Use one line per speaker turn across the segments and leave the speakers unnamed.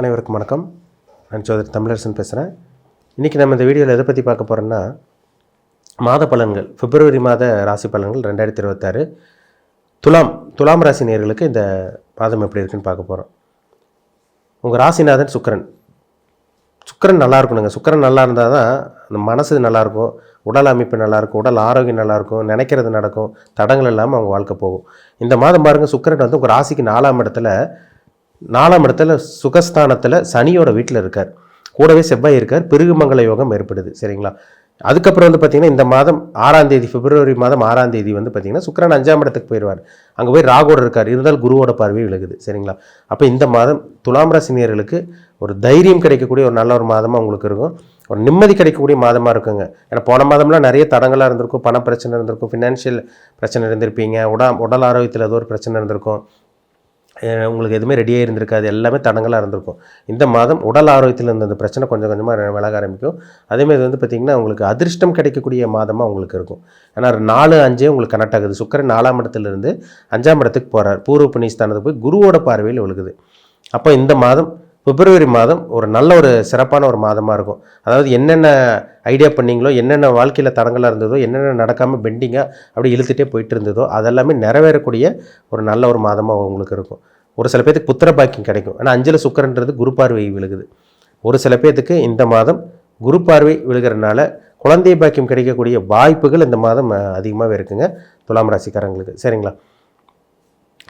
அனைவருக்கும் வணக்கம். நான் சோதரி தமிழரசன் பேசுகிறேன். இன்றைக்கி நம்ம இந்த வீடியோவில் எதை பற்றி பார்க்க போகிறோன்னா, மாத பலன்கள், பிப்ரவரி மாத ராசி பலன்கள் 2026 துலாம் ராசி நேயர்களுக்கு இந்த மாதம் எப்படி இருக்குன்னு பார்க்க போகிறோம். உங்கள் ராசிநாதன் சுக்கிரன் நல்லா இருக்கணுங்க. சுக்கிரன் நல்லா இருந்தால் தான் அந்த மனசு நல்லாயிருக்கும், உடல் அமைப்பு நல்லாயிருக்கும், உடல் ஆரோக்கியம் நல்லாயிருக்கும், நினைக்கிறது நடக்கும், தடங்கள் இல்லாமல் அவங்க வாழ்க்கை போகும். இந்த மாதம் பாருங்கள், சுக்கிரன் வந்து உங்கள் ராசிக்கு 4ஆம் இடத்துல சுகஸ்தானத்தில் சனியோட வீட்டில் இருக்கார். கூடவே செவ்வாய் இருக்கார். பிருகுமங்கல யோகம் ஏற்படுது. சரிங்களா? அதுக்கப்புறம் வந்து பார்த்திங்கன்னா இந்த மாதம் 6ஆம் தேதி, பிப்ரவரி மாதம் 6ஆம் தேதி வந்து பார்த்திங்கன்னா சுக்கிரன் 5ஆம் இடத்துக்கு போயிடுவார். அங்கே போய் ராகுவோட இருக்கார். இருந்தால் குருவோட பார்வை விலகுது. சரிங்களா? அப்போ இந்த மாதம் துலாம் ராசி நேயர்களுக்கு ஒரு தைரியம் கிடைக்கக்கூடிய ஒரு நல்ல ஒரு மாதமாக உங்களுக்கு இருக்கும். ஒரு நிம்மதி கிடைக்கக்கூடிய மாதமாக இருக்குங்க. ஏன்னா போன மாதம்லாம் நிறைய தடங்களாக இருந்திருக்கும், பண பிரச்சனை இருந்திருக்கும், ஃபினான்ஷியல் பிரச்சனை இருந்திருப்பீங்க, உடல் ஆரோக்கியத்தில் ஏதோ ஒரு பிரச்சனை இருந்திருக்கும், உங்களுக்கு எதுவுமே ரெடியாக இருந்திருக்காது, எல்லாமே தடங்களாக இருந்திருக்கும். இந்த மாதம் உடல் ஆரோக்கியத்தில் இருந்த அந்த பிரச்சனை கொஞ்சம் கொஞ்சமாக விலக ஆரம்பிக்கும். அதேமாதிரி வந்து பார்த்திங்கன்னா உங்களுக்கு அதிர்ஷ்டம் கிடைக்கக்கூடிய மாதமாக உங்களுக்கு இருக்கும். ஏன்னா 4-5 உங்களுக்கு கனெக்ட் ஆகுது. சுக்கிரன் 4ஆம் இடத்துலேருந்து 5ஆம் இடத்துக்கு போகிறார். பூர்வ புண்ணிய ஸ்தானத்துக்கு போய் குருவோட பார்வையில் விழுகுது. அப்போ இந்த மாதம் பிப்ரவரி மாதம் ஒரு நல்ல ஒரு சிறப்பான ஒரு மாதமாக இருக்கும். அதாவது என்னென்ன ஐடியா பண்ணிங்களோ, என்னென்ன வாழ்க்கையில் தடங்களாக இருந்ததோ, என்னென்ன நடக்காமல் பெண்டிங்காக அப்படி இழுத்துட்டே போயிட்டு இருந்ததோ அதெல்லாமே நிறைவேறக்கூடிய ஒரு நல்ல ஒரு மாதமாக உங்களுக்கு இருக்கும். ஒரு சில பேருக்கு புத்திர பாக்கியம் கிடைக்கும். ஆனால் 5ல் சுக்கிரன்றது குரு பார்வை விழுகுது. ஒரு சில பேர்த்துக்கு இந்த மாதம் குரு பார்வை விழுகிறதுனால குழந்தை பாக்கியம் கிடைக்கக்கூடிய வாய்ப்புகள் இந்த மாதம் அதிகமாகவே இருக்குங்க துலாம் ராசிக்காரங்களுக்கு. சரிங்களா?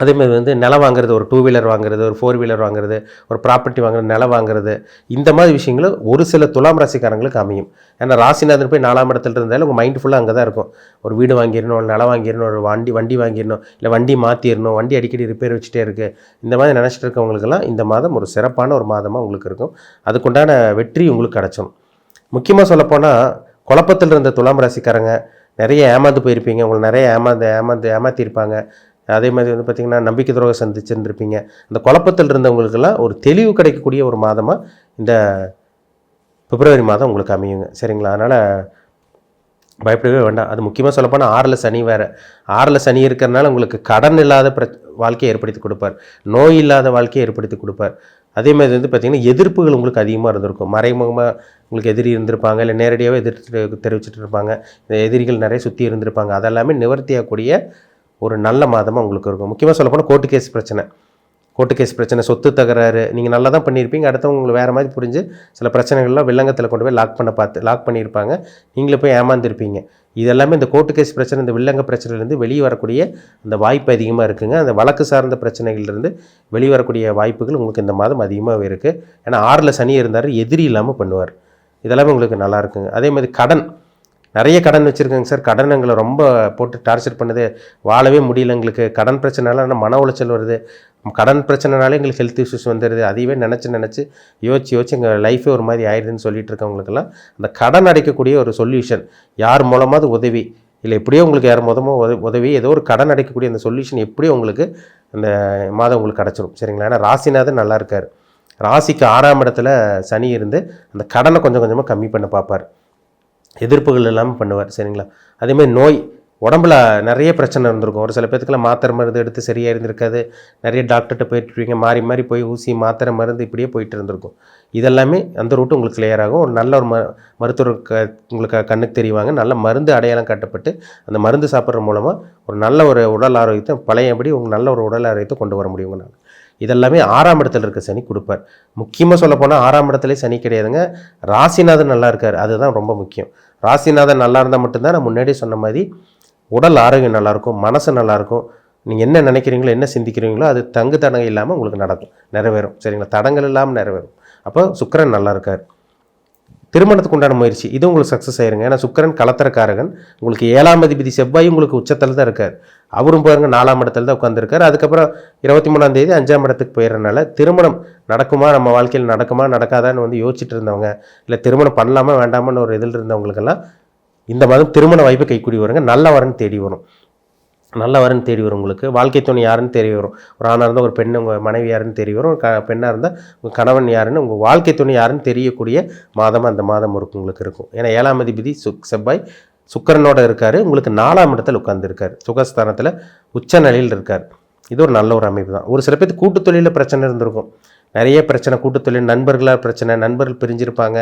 அதேமாதிரி வந்து நிலம் வாங்குறது, ஒரு 2 வீலர் வாங்குறது, ஒரு 4 வீலர் வாங்குறது, ஒரு ப்ராப்பர்ட்டி வாங்குறது, நிலம் வாங்குறது, இந்த மாதிரி விஷயங்களும் ஒரு சில துலாம் ராசிக்காரங்களுக்கு அமையும். ஏன்னா ராசிநாதன் போய் 4ஆம் இடத்துல இருந்தாலும் உங்கள் மைண்ட் ஃபுல்லாக அங்கே தான் இருக்கும். ஒரு வீடு வாங்கிடணும், ஒரு நிலம் வாங்கிடணும், ஒரு வண்டி வாங்கிடணும், இல்லை வண்டி மாற்றிடணும், வண்டி அடிக்கடி ரிப்பேர் வச்சுட்டே இருக்குது, இந்த மாதிரி நினச்சிட்டு இருக்கவங்களுக்கெல்லாம் இந்த மாதம் ஒரு சிறப்பான ஒரு மாதமாக உங்களுக்கு இருக்கும். அதுக்குண்டான வெற்றி உங்களுக்கு கிடச்சிடும். முக்கியமாக சொல்லப்போனால் குழப்பத்தில் இருந்த துலாம் ராசிக்காரங்க நிறைய ஏமாந்து போயிருப்பீங்க. உங்களை நிறைய ஏமாற்றிருப்பாங்க. அதே மாதிரி வந்து பார்த்திங்கன்னா நம்பிக்கை துரோகம் சந்திச்சுருப்பீங்க. அந்த குழப்பத்தில் இருந்தவங்களுக்கெல்லாம் ஒரு தெளிவு கிடைக்கக்கூடிய ஒரு மாதமாக இந்த பிப்ரவரி மாதம் உங்களுக்கு அமையுங்க. சரிங்களா? அதனால் பயப்படவே வேண்டாம். அது முக்கியமாக சொல்லப்போனால் 6ல் சனி வேறு. 6ல் சனி இருக்கிறனால உங்களுக்கு கடன் இல்லாத வாழ்க்கையை ஏற்படுத்தி கொடுப்பார், நோய் இல்லாத வாழ்க்கையை ஏற்படுத்தி கொடுப்பார். அதே மாதிரி வந்து பார்த்திங்கன்னா எதிர்ப்புகள் உங்களுக்கு அதிகமாக இருந்திருக்கும். மறைமுகமாக உங்களுக்கு எதிரி இருந்திருப்பாங்க, இல்லை நேரடியாகவே எதிர்த்து தெரிவிச்சுட்டு இருப்பாங்க. இந்த எதிரிகள் நிறைய சுற்றி இருந்திருப்பாங்க. அதெல்லாமே நிவர்த்தியாகக்கூடிய ஒரு நல்ல மாதமாக உங்களுக்கு இருக்கும். முக்கியமாக சொல்லப்போனால் கோர்ட்டு கேஸ் பிரச்சனை, சொத்து தகராறு, நீங்கள் நல்லா தான் பண்ணியிருப்பீங்க, அடுத்தவங்க உங்களுக்கு வேறு மாதிரி புரிஞ்சு சில பிரச்சனைகள்லாம் வில்லங்கத்தில் கொண்டு போய் லாக் பண்ணியிருப்பாங்க, நீங்களே போய் ஏமாந்துருப்பீங்க. இதெல்லாமே இந்த கோர்ட்டு கேஸ் பிரச்சனை, இந்த வில்லங்க பிரச்சனையிலேருந்து வெளியே வரக்கூடிய அந்த வாய்ப்பு அதிகமாக இருக்குங்க. அந்த வழக்கு சார்ந்த பிரச்சனைகள்லேருந்து வெளியே வரக்கூடிய வாய்ப்புகள் உங்களுக்கு இந்த மாதம் அதிகமாகவே இருக்குது. ஏன்னா 6ல் சனி இருந்தார், எதிரி இல்லாமல் பண்ணுவார். இதெல்லாமே உங்களுக்கு நல்லா இருக்குங்க. அதே மாதிரி நிறைய கடன் வச்சுருக்கேங்க சார், கடன் எங்களை ரொம்ப போட்டு டார்ச்சர் பண்ணுது, வாழவே முடியல, எங்களுக்கு கடன் பிரச்சனைனால மன உளைச்சல் வருது, கடன் பிரச்சனைனாலே எங்களுக்கு ஹெல்த் இஷ்யூஸ் வந்துடுது, அதையவே நினச்சி யோசிச்சு எங்கள் லைஃபே ஒரு மாதிரி ஆயிடுதுன்னு சொல்லிட்டு இருக்கவங்களுக்கெல்லாம் அந்த கடன் அடைக்கக்கூடிய ஒரு சொல்யூஷன், யார் மூலமாவது உதவி, இல்லை எப்படியோ உங்களுக்கு யார் உதவி, ஏதோ ஒரு கடன் அடைக்கக்கூடிய அந்த சொல்யூஷன் எப்படியோ உங்களுக்கு அந்த மாதம் உங்களுக்கு கிடச்சிடும். சரிங்களா? ஏன்னா ராசிநாதன் நல்லா இருக்கார். ராசிக்கு 6ஆம் இடத்துல சனி இருந்து அந்த கடனை கொஞ்சம் கொஞ்சமாக கம்மி பண்ண பார்ப்பார், எதிர்ப்புகள் இல்லாமல் பண்ணுவார். சரிங்களா? அதேமாதிரி நோய், உடம்புல நிறைய பிரச்சனை இருந்திருக்கும். ஒரு சில பேத்துக்கெல்லாம் மாத்திரை மருந்து எடுத்து சரியாக இருந்திருக்காது, நிறைய டாக்டர்கிட்ட போயிட்டுருப்பீங்க, மாறி போய் ஊசி மாத்திரை மருந்து இப்படியே போயிட்டு இருந்திருக்கும். இதெல்லாமே அந்த ரூட்டு உங்களுக்கு கிளியர் ஆகும். ஒரு நல்ல ஒரு மருத்துவர் உங்களுக்கு கண்ணுக்கு தெரிவாங்க. நல்ல மருந்து அடையாளம் காட்டப்பட்டு அந்த மருந்து சாப்பிட்ற மூலமாக ஒரு நல்ல ஒரு உடல் ஆரோக்கியத்தை பழையபடி உங்கள் நல்ல ஒரு உடல் ஆரோக்கியத்தை கொண்டு வர முடியுங்க. நான் இதெல்லாமே 6ஆம் இடத்துல இருக்க சனி கொடுப்பார். முக்கியமாக சொல்லப்போனால் 6ஆம் இடத்துல சனி கிடையாதுங்க, ராசிநாதன் நல்லா இருக்கார். அதுதான் ரொம்ப முக்கியம். ராசிநாதன் நல்லா இருந்தால் மட்டும்தான் நான் முன்னாடி சொன்ன மாதிரி உடல் ஆரோக்கியம் நல்லாயிருக்கும், மனசு நல்லாயிருக்கும். நீங்கள் என்ன நினைக்கிறீங்களோ, என்ன சிந்திக்கிறீங்களோ அது தடங்கள் இல்லாமல் உங்களுக்கு நடக்கும், நிறைவேறும். சரிங்களா? தடங்கள் இல்லாமல் நிறைவேறும். அப்போ சுக்கிரன் நல்லா இருக்கார். திருமணத்துக்கு உண்டான முயற்சி இது உங்களுக்கு சக்ஸஸ் ஆயிருங்க. ஏன்னா சுக்கிரன் கலத்திரக்காரகன். உங்களுக்கு 7ஆம் அதிபதி செவ்வாய் உங்களுக்கு உச்சத்தில் தான் இருக்கார். அவரும் பாருங்க 4ஆம் இடத்துல தான் உட்காந்துருக்கார். அதுக்கப்புறம் 23ஆம் தேதி 5ஆம் இடத்துக்கு போயிடறனால திருமணம் நடக்குமா, நம்ம வாழ்க்கையில் நடக்குமா நடக்காதான்னு வந்து யோசிச்சுட்டு இருந்தவங்க, இல்லை திருமணம் பண்ணலாமா வேண்டாமான்னு ஒரு இதில் இருந்தவங்களுக்கெல்லாம் இந்த மாதம் திருமண வாய்ப்பு கைக்கூடி வருங்க. நல்ல வரன் தேடி வரும். உங்களுக்கு வாழ்க்கை துணை யாருன்னு தெரிய வரும். ஒரு ஆணாக இருந்தால் ஒரு பெண் உங்கள் மனைவி யாருன்னு தெரிய வரும். பெண்ணாக இருந்தால் உங்கள் கணவன் யாருன்னு, உங்கள் வாழ்க்கை துணை யாருன்னு தெரியக்கூடிய மாதம் அந்த மாதம் உங்களுக்கு இருக்கும். ஏன்னா 7ஆம் அதிபதி செவ்வாய் சுக்கிரனோட இருக்கார். உங்களுக்கு 4ஆம் இடத்துல உட்கார்ந்துருக்கார், சுகஸ்தானத்தில் உச்ச நிலையில் இருக்கார். இது ஒரு நல்ல ஒரு அமைப்பு தான். ஒரு சில பேருக்கு கூட்டு தொழிலில் பிரச்சனை இருந்திருக்கும். நிறைய பிரச்சனை, கூட்டுத்தொழில், நண்பர்களாக பிரச்சனை, நண்பர்கள் பிரிஞ்சிருப்பாங்க.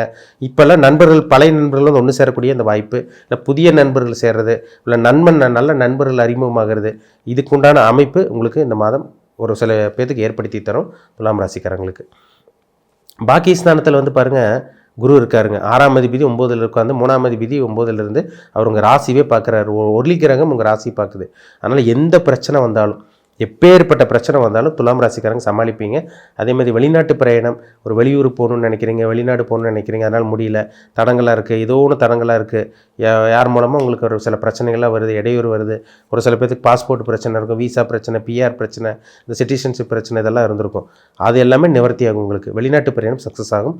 இப்போல்லாம் நண்பர்கள் பழைய நண்பர்களும் ஒன்று சேரக்கூடிய அந்த வாய்ப்பு, இல்லை புதிய நண்பர்கள் சேர்றது, இல்லை நல்ல நண்பர்கள் அறிமுகமாகிறது, இதுக்குண்டான அமைப்பு உங்களுக்கு இந்த மாதம் ஒரு சில பேர்த்துக்கு ஏற்படுத்தி தரும் துலாம் ராசிக்காரங்களுக்கு. பாக்கி ஸ்தானத்தில் வந்து பாருங்கள், குரு இருக்காருங்க. 6ஆம் அதிபதி 9ல் உட்காந்து 3ஆம் அதிபதி 9லேருந்து அவர் உங்கள் ராசியே பார்க்குறாரு. ஒர்லி கிரகம் உங்கள் ராசி பார்க்குது. அதனால் எந்த பிரச்சனை வந்தாலும், எப்பேற்பட்ட பிரச்சனை வந்தாலும் துலாம் ராசிக்காரங்க சமாளிப்பீங்க. அதேமாதிரி வெளிநாட்டு பிரயாணம், ஒரு வெளியூர் போகணுன்னு நினைக்கிறீங்க, வெளிநாடு போகணுன்னு நினைக்கிறீங்க, அதனால் முடியல, தடங்களாக இருக்குது, ஏதோ ஒன்று தடங்களாக இருக்குது, யார் மூலமாக உங்களுக்கு ஒரு சில பிரச்சனைகள்லாம் வருது, இடையூறு வருது. ஒரு சில பேருக்கு பாஸ்போர்ட் பிரச்சனை இருக்கும், விசா பிரச்சனை, பிஆர் பிரச்சனை, இந்த சிட்டிசன்ஷிப் பிரச்சனை, இதெல்லாம் இருந்திருக்கும். அது எல்லாமே நிவர்த்தி ஆகும். உங்களுக்கு வெளிநாட்டு பிரயாணம் சக்ஸஸ் ஆகும்.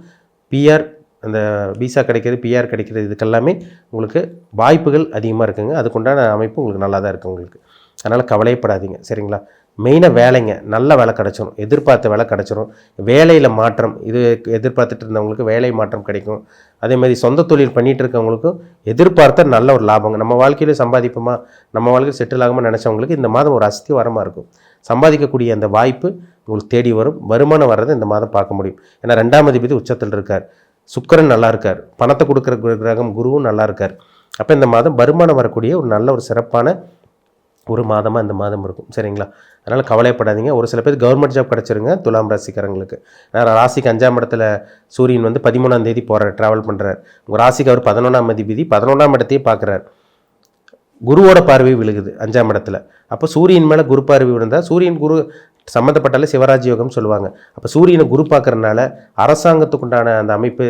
பிஆர், அந்த விசா கிடைக்கிறது, பிஆர் கிடைக்கிறது, இதுக்கெல்லாமே உங்களுக்கு வாய்ப்புகள் அதிகமாக இருக்குங்க. அதுக்குண்டான அமைப்பு உங்களுக்கு நல்லா தான் இருக்குது உங்களுக்கு. அதனால் கவலைப்படாதீங்க, சரிங்களா? மெயினாக வேலைங்க, நல்ல வேலை கிடச்சிரும், எதிர்பார்த்த வேலை கிடச்சிரும். வேலையில் மாற்றம், இது எதிர்பார்த்துட்டு இருந்தவங்களுக்கு வேலை மாற்றம் கிடைக்கும். அதேமாதிரி சொந்த தொழில் பண்ணிகிட்டு இருக்கவங்களுக்கும் எதிர்பார்த்த நல்ல ஒரு லாபங்க. நம்ம வாழ்க்கையில் சம்பாதிப்போமா, நம்ம வாழ்க்கையில் செட்டில் ஆகாமல் நினச்சவங்களுக்கு இந்த மாதம் ஒரு அஸ்திவாரமாக இருக்கும். சம்பாதிக்கக்கூடிய அந்த வாய்ப்பு உங்களுக்கு தேடி வரும். வருமானம் வர்றதை இந்த மாதம் பார்க்க முடியும். ஏன்னா 2ஆம் அதிபதி உச்சத்தில் இருக்கார், சுக்கிரன் நல்லா இருக்கார், பணத்தை கொடுக்குற கிரகம் குருவும் நல்லா இருக்கார். அப்போ இந்த மாதம் வருமானம் வரக்கூடிய ஒரு நல்ல ஒரு சிறப்பான ஒரு மாதமாக இந்த மாதம் இருக்கும், சரிங்களா? அதனால் கவலைப்படாதீங்க. ஒரு சில பேர் கவர்மெண்ட் ஜாப் கிடச்சிருங்க துலாம் ராசிக்காரங்களுக்கு. நான் ராசிக்கு 5ஆம் இடத்துல சூரியன் வந்து 13ஆம் தேதி போகிறார், ட்ராவல் பண்ணுறார். உங்கள் ராசிக்கு அவர் 11ஆம் அதிபதி 11ஆம் இடத்தையே பார்க்குறார். குருவோட பார்வை விழுகுது 5ஆம் இடத்துல. அப்போ சூரியன் மேலே குரு பார்வை விழுந்தால், சூரியன் குரு சம்மந்தப்பட்டாலே சிவராஜ் யோகம்னு சொல்லுவாங்க. அப்போ சூரியனை குரு பார்க்குறதுனால அரசாங்கத்துக்குண்டான அந்த அமைப்பு,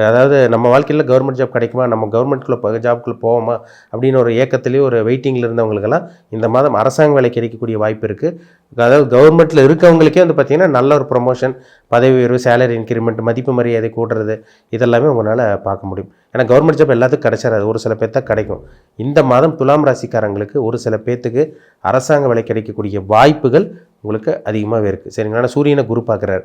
அதாவது நம்ம வாழ்க்கையில் கவர்மெண்ட் ஜாப் கிடைக்குமா, நம்ம கவர்மெண்ட்குள்ளே ஜாப்குள்ளே போவோமா அப்படின்னு ஒரு ஏக்கத்துலேயே ஒரு வெயிட்டிங்கில் இருந்தவங்களுக்கெல்லாம் இந்த மாதம் அரசாங்க வேலை கிடைக்கக்கூடிய வாய்ப்பு இருக்குது. அதாவது கவர்மெண்ட்டில் இருக்கவங்களுக்கே வந்து பார்த்திங்கன்னா நல்ல ஒரு ப்ரொமோஷன், பதவி உயர்வு, சேலரி இன்க்ரிமெண்ட், மதிப்பு மரியாதை கூடுறது, இதெல்லாமே உங்களால் பார்க்க முடியும். ஏன்னா கவர்மெண்ட் ஜாப் எல்லாத்துக்கும் கிடைச்சிடாது, ஒரு சில பேர் தான் கிடைக்கும். இந்த மாதம் துலாம் ராசிக்காரங்களுக்கு ஒரு சில பேர்த்துக்கு அரசாங்க வேலை கிடைக்கக்கூடிய வாய்ப்புகள் உங்களுக்கு அதிகமாகவே இருக்குது, சரிங்களா? ஆனால் சூரியனை குரு பார்க்குறாரு.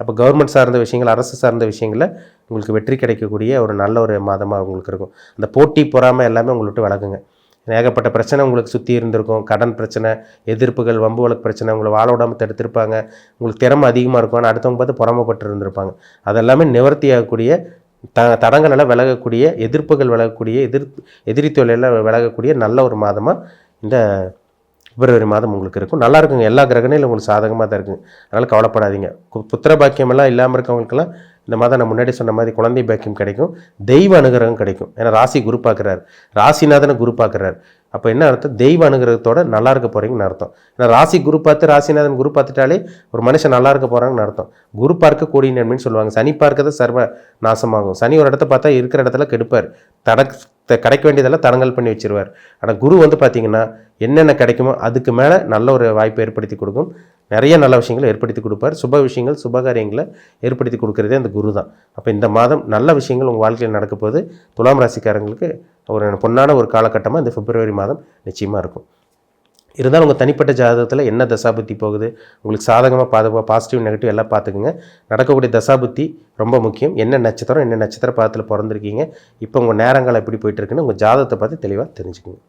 அப்போ கவர்மெண்ட் சார்ந்த விஷயங்கள், அரசு சார்ந்த விஷயங்களில் உங்களுக்கு வெற்றி கிடைக்கக்கூடிய ஒரு நல்ல ஒரு மாதமாக உங்களுக்கு இருக்கும். அந்த போட்டி பொறாமை எல்லாமே உங்கள்கிட்ட விலகுங்க. ஏகப்பட்ட பிரச்சனை உங்களுக்கு சுற்றி இருந்திருக்கும். கடன் பிரச்சனை, எதிர்ப்புகள், வம்பு வழக்கு பிரச்சனை, உங்களை வாழ விடாமல் தடுத்திருப்பாங்க. உங்களுக்கு திறமை அதிகமாக இருக்கும், ஆனால் அடுத்தவங்க பார்த்து பொறாமப்பட்டு இருந்திருப்பாங்க. அதெல்லாமே நிவர்த்தி ஆகக்கூடிய, தடங்களெல்லாம் விலகக்கூடிய, எதிர்ப்புகள் விலகக்கூடிய, எதிரி தொழிலெல்லாம் விலகக்கூடிய நல்ல ஒரு மாதமாக இந்த பிப்ரவரி மாதம் உங்களுக்கு இருக்கும். நல்லா இருக்குங்க. எல்லா கிரகணையிலும் உங்களுக்கு சாதகமாக தான் இருக்குங்க. அதனால் கவலைப்படாதீங்க. புத்திர பாக்கியமெல்லாம் இல்லாமல் இருக்கவங்களுக்கெல்லாம் இந்த மாதம் நான் முன்னாடி சொன்ன மாதிரி குழந்தை பாக்கியம் கிடைக்கும், தெய்வ அனுகிரகம் கிடைக்கும். ஏன்னா ராசி குரு பார்க்குறாரு, ராசிநாதனை குரு பார்க்குறாரு. அப்போ என்ன அர்த்தம்? தெய்வ அனுகிரகத்தோட நல்லா இருக்க போகிறீங்கன்னு அர்த்தம். ஏன்னா ராசி குரு பார்த்து, ராசிநாதன் குரு பார்த்துட்டாலே ஒரு மனுஷன் நல்லா இருக்க போகிறாங்கன்னு அர்த்தம். குரு பார்க்க கோடி நன்மைன்னு சொல்லுவாங்க. சனி பார்க்கறது சர்வ நாசமாகும். சனி ஒரு இடத்த பார்த்தா இருக்கிற இடத்துல கெடுப்பார், கிடைக்க வேண்டியதெல்லாம் தடங்கல் பண்ணி வச்சிருவார். ஆனால் குரு வந்து பார்த்திங்கன்னா என்னென்ன கிடைக்குமோ அதுக்கு மேலே நல்ல ஒரு வாய்ப்பை ஏற்படுத்தி கொடுக்கும். நிறைய நல்ல விஷயங்களை ஏற்படுத்தி கொடுப்பார். சுப விஷயங்கள், சுபகாரியங்களை ஏற்படுத்தி கொடுக்குறதே அந்த குரு தான். அப்போ இந்த மாதம் நல்ல விஷயங்கள் உங்கள் வாழ்க்கையில் நடக்க போது துலாம் ராசிக்காரங்களுக்கு ஒரு பொன்னான ஒரு காலகட்டமாக இந்த பிப்ரவரி மாதம் நிச்சயமாக இருக்கும். இருந்தாலும் உங்கள் தனிப்பட்ட ஜாதகத்தில் என்ன தசாபுத்தி போகுது, உங்களுக்கு சாதகமாக பாசிட்டிவ் நெகட்டிவ் எல்லாம் பார்த்துக்குங்க. நடக்கக்கூடிய தசாபுத்தி ரொம்ப முக்கியம். என்ன நட்சத்திர பாதத்தில் பிறந்திருக்கீங்க, இப்போ உங்கள் நேரங்கள் எப்படி போயிட்டுருக்குன்னு உங்கள் ஜாதகத்தை பார்த்து தெளிவாக தெரிஞ்சுக்குங்க.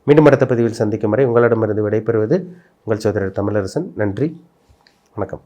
மீண்டும் அடுத்த பதிவில் சந்திக்கும் வரை உங்களிடமிருந்து விடைபெறுவது உங்கள் சகோதரர் தமிழரசன். நன்றி, வணக்கம்.